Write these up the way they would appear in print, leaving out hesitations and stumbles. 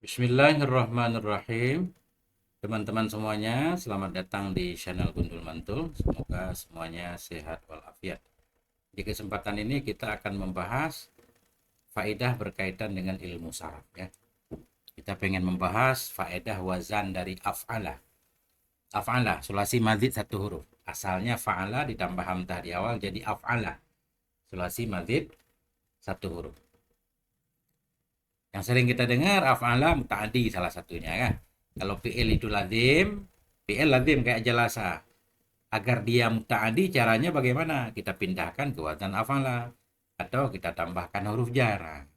Bismillahirrahmanirrahim. Teman-teman semuanya, selamat datang di channel Gundul Mantul. Semoga semuanya sehat walafiat. Di kesempatan ini kita akan membahas faedah berkaitan dengan ilmu saraf ya. Kita pengen membahas faedah wazan dari af'ala. Af'ala, sulasi madzid satu huruf. Asalnya fa'ala ditambah hamzah di awal jadi af'ala. Sulasi madzid satu huruf. Yang sering kita dengar af'ala muta'addi salah satunya kan. Kalau fi'il itu lazim, fi'il lazim kayak jalasa. Agar dia muta'addi caranya bagaimana? Kita pindahkan ke wazan af'ala atau kita tambahkan huruf jar.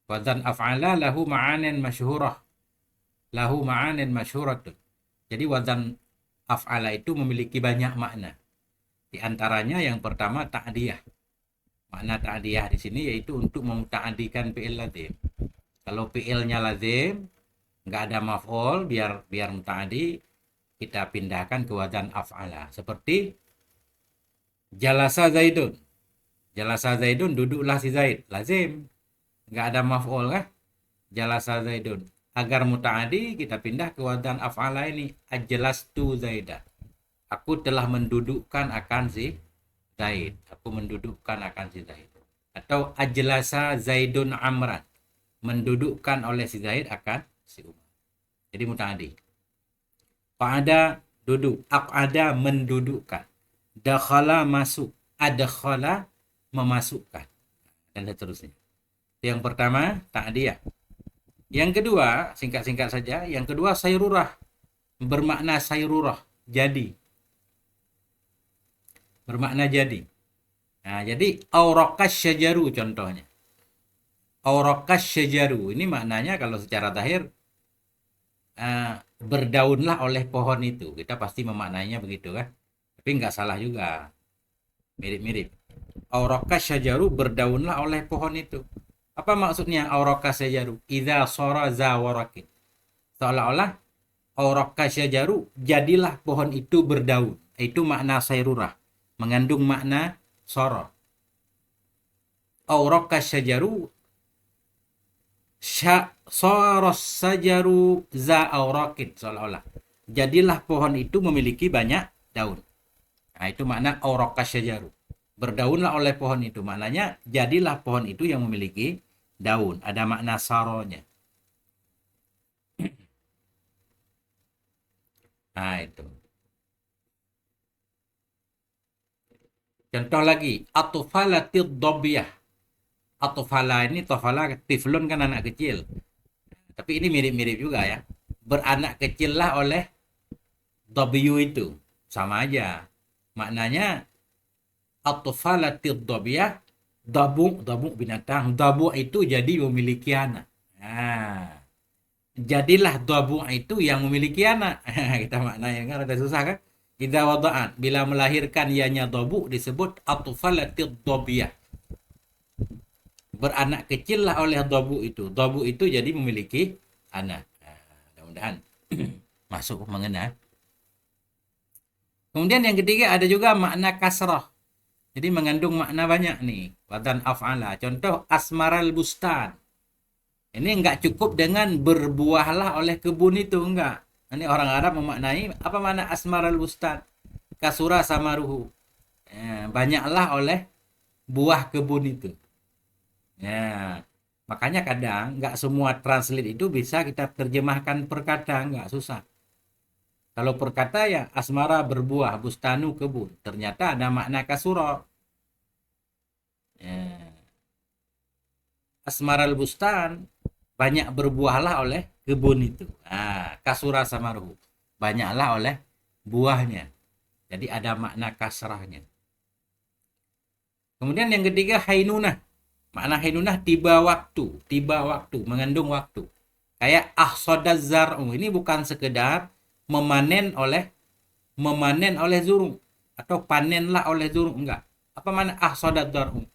Wazan af'ala lahu ma'anin masyhurah. Lahu ma'anin masyhurah. Jadi wazan af'ala itu memiliki banyak makna. Di antaranya yang pertama ta'diyah. Makna ta'diyah di sini yaitu untuk memuta'addikan fi'il lazim. Kalau fi'ilnya lazim, nggak ada maf'ul, biar muta'addi, kita pindahkan ke wazan af'ala. Seperti jalasa Zaidun. Jalasa Zaidun, duduklah si Zaid. Lazim. Nggak ada maf'ul kan? Jalasa Zaidun. Agar muta'addi, kita pindah ke wazan af'ala ini. Ajlastu Zaidah. Aku telah mendudukkan akan si Zaid. Aku mendudukkan akan si Zaid. Atau ajlasa Zaidun Amran. Mendudukkan oleh si Zaid akan si Umar. Jadi muta'addi. Qa'ada duduk. Aq'ada mendudukkan. Dakhala masuk. Adkhala memasukkan. Dan seterusnya. Yang pertama, ta'diyah. Yang kedua, singkat-singkat saja. Yang kedua, sayrurah. Bermakna sayrurah. Jadi. Bermakna jadi. Nah, jadi aurakas syajaru contohnya. Aurakas syajaru. Ini maknanya kalau secara zahir berdaunlah oleh pohon itu. Kita pasti memaknainya begitu kan. Tapi nggak salah juga. Mirip-mirip. Aurakas syajaru berdaunlah oleh pohon itu. Apa maksudnya aurakas syajaru? Idza sara zawarakin. Seolah-olah aurakas syajaru jadilah pohon itu berdaun. Itu makna sayrurah. Mengandung makna sara. Aurakas syajaru soros sajaru za aurakin seolah-olah. Jadilah pohon itu memiliki banyak daun. Nah, itu makna aurakas syajaru. Berdaunlah oleh pohon itu. Maknanya jadilah pohon itu yang memiliki daun. Ada makna saronya. Nah, itu. Contoh lagi, atfalatid dobiyah. Atfala ini tofala tiflun kan anak kecil. Tapi ini mirip-mirip juga ya. Beranak kecil lah oleh W itu. Sama aja. Maknanya atfalatid dobiyah. Dabu binatang. Dabu itu jadi memiliki anak. Nah, jadilah dabu itu yang memiliki anak. Kita maknanya kan ada susah kan? Idza wada'at. Bila melahirkan ianya dabu disebut atfalatid dobiyah. Beranak kecil lah oleh dabu itu. Dabu itu jadi memiliki anak. Nah, mudah-mudahan masuk mengenal. Kemudian yang ketiga ada juga makna kasrah. Jadi mengandung makna banyak nih. Wazan af'ala. Contoh asmaral bustan. Ini enggak cukup dengan berbuahlah oleh kebun itu. Enggak. Ini orang Arab memaknai apa makna asmaral bustan. Kasura samaruhu. Banyaklah oleh buah kebun itu. Ya, makanya kadang nggak semua translate itu bisa kita terjemahkan per kata, nggak susah. Kalau per kata ya asmara berbuah, bustanu kebun. Ternyata ada makna kasuro. Ya. Asmaral bustan banyak berbuahlah oleh kebun itu. Nah, kasura samaruhu banyaklah oleh buahnya. Jadi ada makna kasrahnya. Kemudian yang ketiga hainunah. Makna hainunah tiba waktu, mengandung waktu. Kayak ahsadaz zar'u, ini bukan sekedar memanen oleh zurung atau panenlah oleh zurung, enggak. Apa makna ahsadaz zar'u?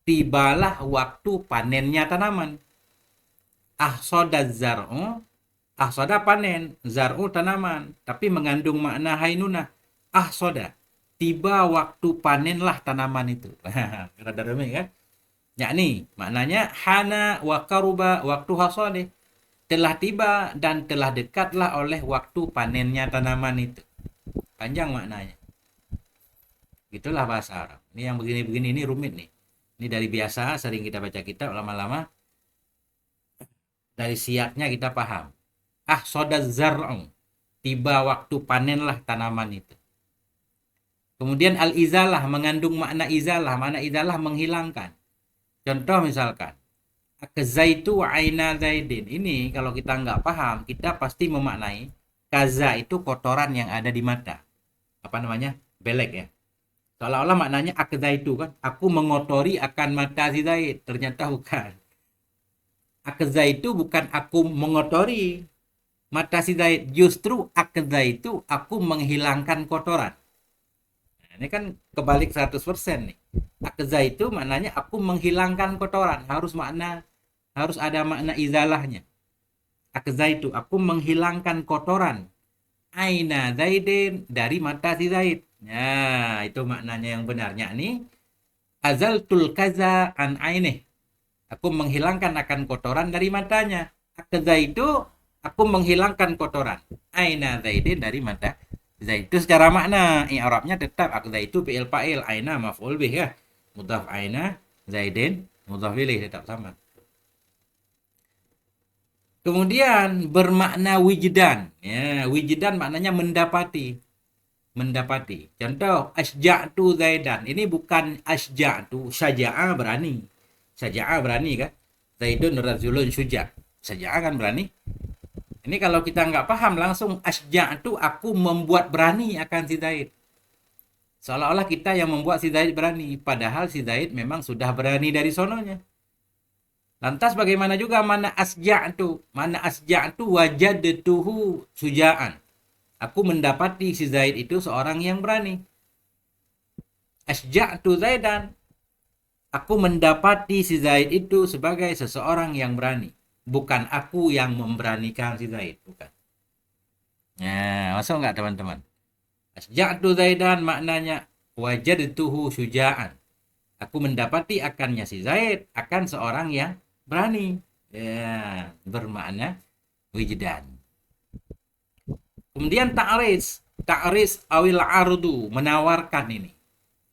Tibalah waktu panennya tanaman. Ahsadaz zar'u, ahsada panen, zar'u tanaman, tapi mengandung makna hainunah. Ahsada, tiba waktu panenlah tanaman itu. Rada rumit kan? Yakni maknanya hana wa karuba waktu hasadih. telah tiba dan telah dekatlah oleh waktu panennya tanaman itu. Panjang maknanya. Itulah bahasa Arab. Ini yang begini-begini ini rumit nih. Ini dari biasa sering kita baca kitab, lama-lama dari siaknya kita paham. Soda zar'un. Tiba waktu panenlah tanaman itu. Kemudian al-izalah mengandung makna izalah. Makna izalah menghilangkan. Contoh misalkan. Akzaitu aina zaidin. Ini kalau kita nggak paham, kita pasti memaknai kaza itu kotoran yang ada di mata. Apa namanya? Belek ya. Seolah-olah maknanya akzaitu kan. Aku mengotori akan mata si Zaid. Ternyata bukan. Akzaitu bukan aku mengotori mata si Zaid. Justru akzaitu aku menghilangkan kotoran. Nah, ini kan kebalik 100% nih. Akzaitu maknanya aku menghilangkan kotoran. Harus ada makna izalahnya. Akzaitu aku menghilangkan kotoran. Aina Zaidin dari mata si Zaid. Nah, itu maknanya yang benarnya nih. Azaltul kaza an ainih. Aku menghilangkan akan kotoran dari matanya. Akzaitu aku menghilangkan kotoran. Aina Zaidin dari mata Zaid. Itu secara makna. I'rabnya tetap akzaitu fi'il fa'il. Aina maf'ul bih ya. Mudhaf aina. Zaidin mudhaf ilaih tetap sama. Kemudian bermakna wijdan. Ya, wijdan maknanya mendapati. Mendapati. Contoh, asja'tu Zaidan. Ini bukan asja'tu, syaja'ah berani. Syaja'ah berani kan? Zaidun rajulun syuja'. Syaja'ah kan berani. Ini kalau kita nggak paham langsung asja'tu aku membuat berani akan si Zaid. Seolah-olah kita yang membuat si Zaid berani. Padahal si Zaid memang sudah berani dari sononya. Lantas bagaimana juga mana asja'tu? Mana asja'tu wajadtuhu suja'an. Aku mendapati si Zaid itu seorang yang berani. Asja'tu Zaidan. Aku mendapati si Zaid itu sebagai seseorang yang berani. Bukan aku yang memberanikan si Zaid. Bukan. Nah, masuk nggak teman-teman? Asja'tu Zaidan maknanya wajadtuhu suja'an. Aku mendapati akannya si Zaid akan seorang yang berani. Ya, bermakna wijdan. Kemudian ta'ris awil ardu, menawarkan ini.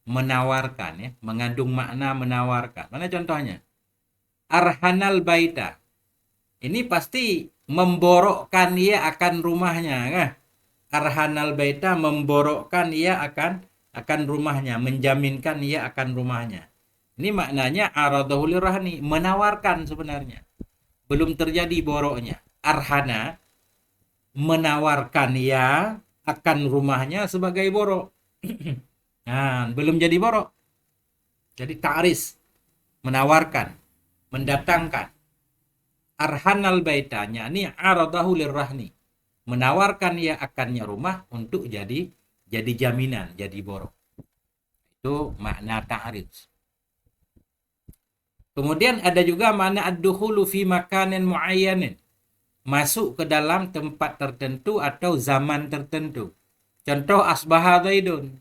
Menawarkan ya, mengandung makna menawarkan. Mana contohnya? Arhanal baita. Ini pasti memborokkan ia akan rumahnya, kan? Arhanal baita memborokkan ia akan rumahnya, menjaminkan ia akan rumahnya. Ini maknanya aradahu lirahni, menawarkan sebenarnya. Belum terjadi boroknya. Arhana menawarkan ia akan rumahnya sebagai borok. Nah, belum jadi borok. Jadi ta'ris, menawarkan, mendatangkan. Arhanal baitanya ini aradahu lirrahni. Menawarkan ia akannya rumah untuk jadi jaminan, jadi borok. Itu makna ta'ris. Kemudian ada juga makna ad-dukhulu fi makanin muayyanin. Masuk ke dalam tempat tertentu atau zaman tertentu. Contoh asbaha Zaidun.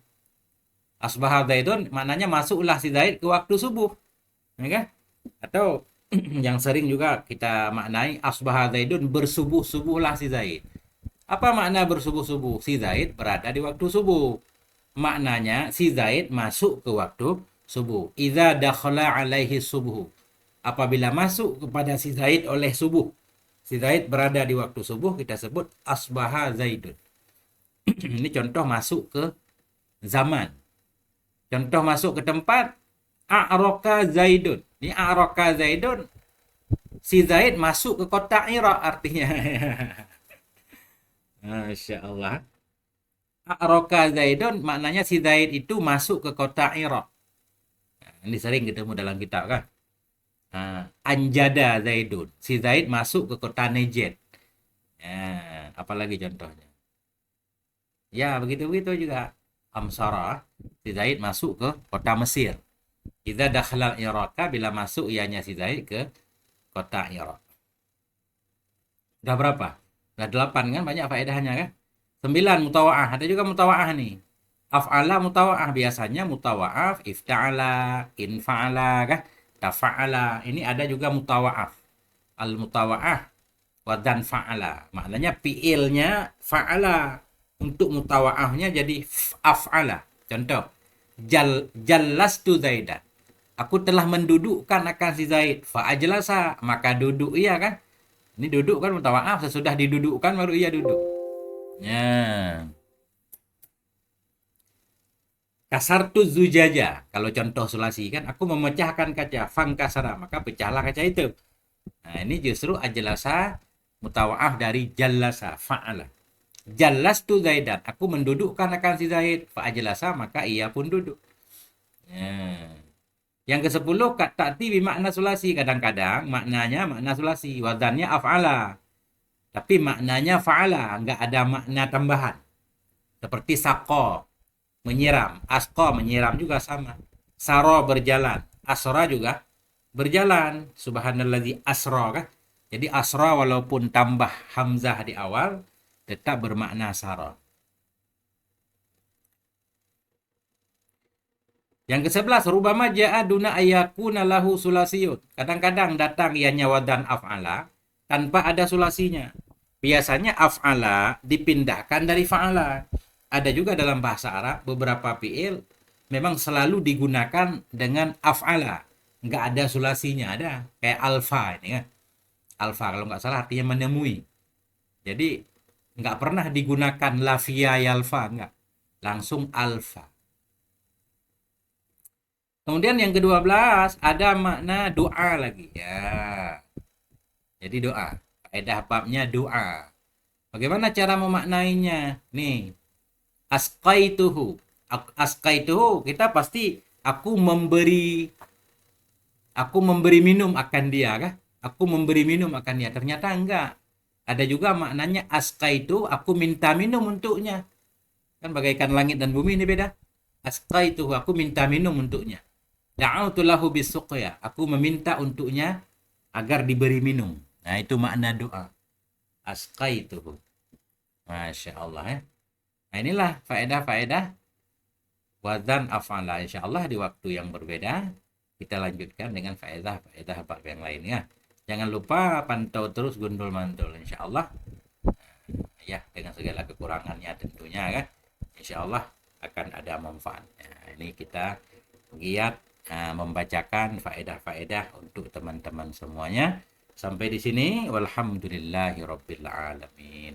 Asbaha Zaidun maknanya masuklah si Zaid ke waktu subuh. Ya kan? Atau yang sering juga kita maknai asbaha Zaidun, bersubuh-subuhlah si Zaid. Apa makna bersubuh-subuh? Si Zaid berada di waktu subuh. Maknanya si Zaid masuk ke waktu subuh. Idza dakhala alaihi subuh. Apabila masuk kepada si Zaid oleh subuh. Si Zaid berada di waktu subuh, kita sebut asbaha Zaidun. Ini contoh masuk ke zaman. Contoh masuk ke tempat, a'roka Zaidun. Ini a'roka Zaidun, si Zaid masuk ke kota Irak artinya. Masya Allah. A'roka Zaidun maknanya si Zaid itu masuk ke kota Irak. Nah, ini sering ketemu dalam kitab kan. Anjada Zaidun. Si Zaid masuk ke kota Najd. Ya, apalagi contohnya. Ya, begitu-begitu juga. Amsara. Si Zaid masuk ke kota Mesir. Idza dakhala Iraq, bila masuk ianya si Zaid ke kota Irak. Udah berapa? Udah 8 kan, banyak faedahnya kan? 9 mutawa'ah. Ada juga mutawa'ah nih. Af'ala mutawa'ah, biasanya mutawa'af ifta'ala, infa'ala kan? Tafa'ala. Ini ada juga mutawa'af. Al-mutawa'ah wazan fa'ala. Maknanya fi'ilnya fa'ala. Untuk mutawa'ahnya jadi af'ala. Contoh, jallastu Zaidan. Aku telah mendudukkan akan si Zaid. Fa'ajlasa, maka duduk ia kan. Ini duduk kan mutawa'af, sesudah didudukkan baru ia duduk. Ya. Kasartu zujaja. Kalau contoh sulasi kan, aku memecahkan kaca. Fang kasara, maka pecahlah kaca itu. Nah, ini justru ajlasa mutawa'af dari jallasa, fa'ala. Jallastu Zaidan. Aku mendudukkan akan si Zaid. Fa'ajlasa, maka ia pun duduk. Ya. Yang ke-10 kat ta'ti bimakna sulasi. Kadang-kadang maknanya makna sulasi. Wazannya af'ala. Tapi maknanya fa'ala. Enggak ada makna tambahan. Seperti saqo, menyiram. Asqa, menyiram juga sama. Saro, berjalan. Asra juga berjalan. Subhanalladzi asra kan. Jadi asra walaupun tambah hamzah di awal, tetap bermakna saro. Yang ke-11, rubama ja'a duna ayakuna lahu sulasiyun. Kadang-kadang datang ianya wadan af'ala tanpa ada sulasinya. Biasanya af'ala dipindahkan dari fa'ala. Ada juga dalam bahasa Arab beberapa fi'il memang selalu digunakan dengan af'ala. Nggak ada sulasinya, ada. Kayak alfa ini kan. Alfa kalau nggak salah artinya menemui. Jadi nggak pernah digunakan lafia yalfa, nggak. Langsung alfa. Kemudian yang ke-12 ada makna doa lagi ya. Jadi doa. Faedah babnya doa. Bagaimana cara memaknainya? Nih. Asqaituhu. Asqaituhu kita pasti aku memberi minum akan dia kan? Aku memberi minum akan dia. Ternyata enggak. Ada juga maknanya asqaitu, aku minta minum untuknya. Kan bagaikan langit dan bumi ini beda. Asqaituhu, aku minta minum untuknya. Da'autu lahu bisuqya. Aku meminta untuknya agar diberi minum. Nah, itu makna doa. Asqaituhu. Masya Allah ya. Nah, inilah faedah-faedah wazan af'ala. Insya Allah di waktu yang berbeda kita lanjutkan dengan faedah-faedah bab yang lainnya. Jangan lupa pantau terus Gundul Mantul. Insya Allah ya, dengan segala kekurangannya tentunya kan. Insya Allah akan ada manfaat. Nah, ini kita giat membacakan faedah-faedah untuk teman-teman semuanya. Sampai di sini walhamdulillahirabbil alamin.